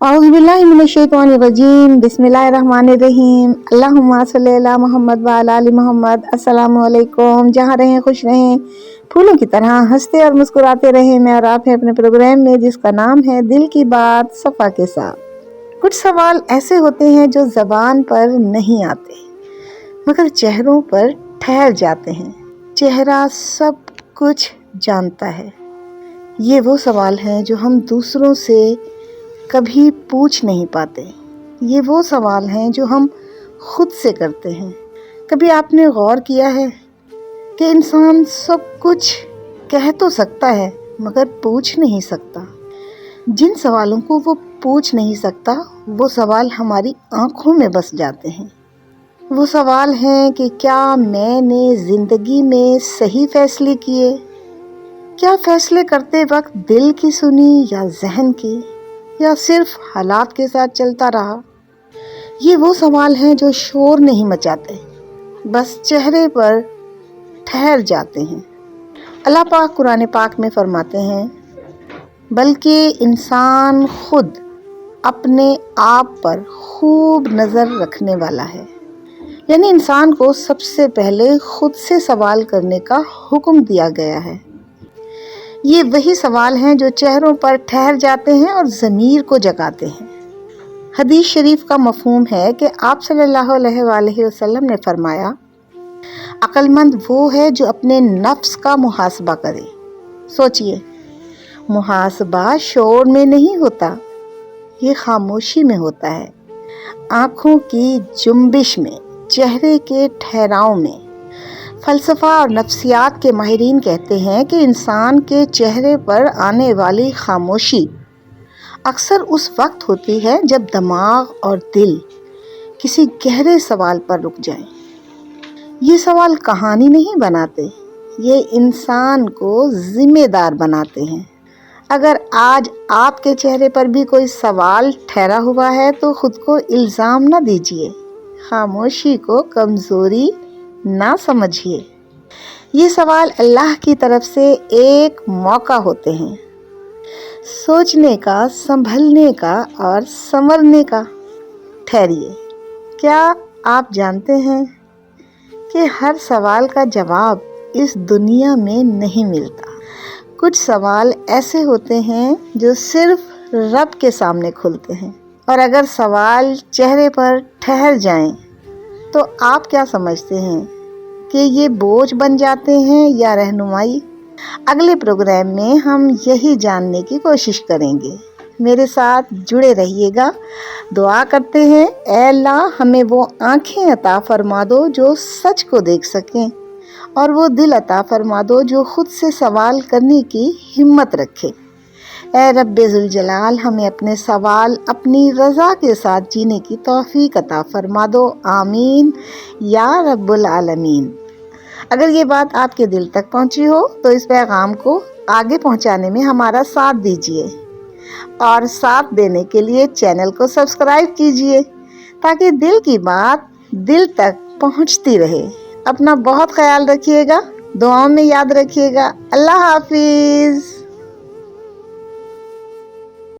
औज़ुबिल्लाहिमिनश्शैतानिर्रजीम बिस्मिल्लाहिर्रहमानिर्रहीम अल्लाहुम्मा सल्ली अला मोहम्मद व अला आलि मोहम्मद। अस्सलामु अलैकुम। जहाँ रहें खुश रहें, फूलों की तरह हंसते और मुस्कुराते रहें। मैं और आप हैं अपने प्रोग्राम में जिसका नाम है दिल की बात सफ़ा के साथ। कुछ सवाल ऐसे होते हैं जो ज़बान पर नहीं आते मगर चेहरों पर ठहर जाते हैं। चेहरा सब कुछ जानता है। ये वो सवाल हैं जो हम दूसरों से कभी पूछ नहीं पाते। ये वो सवाल हैं जो हम खुद से करते हैं। कभी आपने गौर किया है कि इंसान सब कुछ कह तो सकता है मगर पूछ नहीं सकता। जिन सवालों को वो पूछ नहीं सकता वो सवाल हमारी आँखों में बस जाते हैं। वो सवाल हैं कि क्या मैंने ज़िंदगी में सही फैसले किए? क्या फैसले करते वक्त दिल की सुनी या जहन की, या सिर्फ हालात के साथ चलता रहा? ये वो सवाल हैं जो शोर नहीं मचाते, बस चेहरे पर ठहर जाते हैं। अल्लाह पाक कुरान पाक में फरमाते हैं, बल्कि इंसान खुद अपने आप पर खूब नज़र रखने वाला है। यानी इंसान को सबसे पहले खुद से सवाल करने का हुक्म दिया गया है। ये वही सवाल हैं जो चेहरों पर ठहर जाते हैं और ज़मीर को जगाते हैं। हदीस शरीफ का मफ़हूम है कि आप सल्लल्लाहु अलैहि वसल्लम ने फरमाया, अक्लमंद वो है जो अपने नफ्स का मुहासबा करे। सोचिए, मुहासबा शोर में नहीं होता, ये खामोशी में होता है, आँखों की जुम्बिश में, चेहरे के ठहराव में। फ़लसफ़ा और नफ्सियात के माहिरीन कहते हैं कि इंसान के चेहरे पर आने वाली खामोशी अक्सर उस वक्त होती है जब दिमाग और दिल किसी गहरे सवाल पर रुक जाएं। ये सवाल कहानी नहीं बनाते, ये इंसान को ज़िम्मेदार बनाते हैं। अगर आज आपके चेहरे पर भी कोई सवाल ठहरा हुआ है तो ख़ुद को इल्ज़ाम न दीजिए, खामोशी को कमज़ोरी ना समझिए। ये सवाल अल्लाह की तरफ से एक मौका होते हैं, सोचने का, संभलने का और संवरने का। ठहरिए, क्या आप जानते हैं कि हर सवाल का जवाब इस दुनिया में नहीं मिलता। कुछ सवाल ऐसे होते हैं जो सिर्फ रब के सामने खुलते हैं, और अगर सवाल चेहरे पर ठहर जाएं तो आप क्या समझते हैं कि ये बोझ बन जाते हैं या रहनुमाई? अगले प्रोग्राम में हम यही जानने की कोशिश करेंगे। मेरे साथ जुड़े रहिएगा। दुआ करते हैं, ऐ अल्लाह हमें वो आँखें अता फरमा दो जो सच को देख सकें, और वो दिल अता फरमा दो जो खुद से सवाल करने की हिम्मत रखे। ऐ रब्बे ज़ुल जलाल हमें अपने सवाल अपनी रज़ा के साथ जीने की तौफ़ीक अता फरमा दो। आमीन या रब्बुल आलमीन। अगर ये बात आपके दिल तक पहुंची हो तो इस पैगाम को आगे पहुंचाने में हमारा साथ दीजिए, और साथ देने के लिए चैनल को सब्सक्राइब कीजिए ताकि दिल की बात दिल तक पहुंचती रहे। अपना बहुत ख्याल रखिएगा, दुआओं में याद रखिएगा। अल्लाह हाफिज़।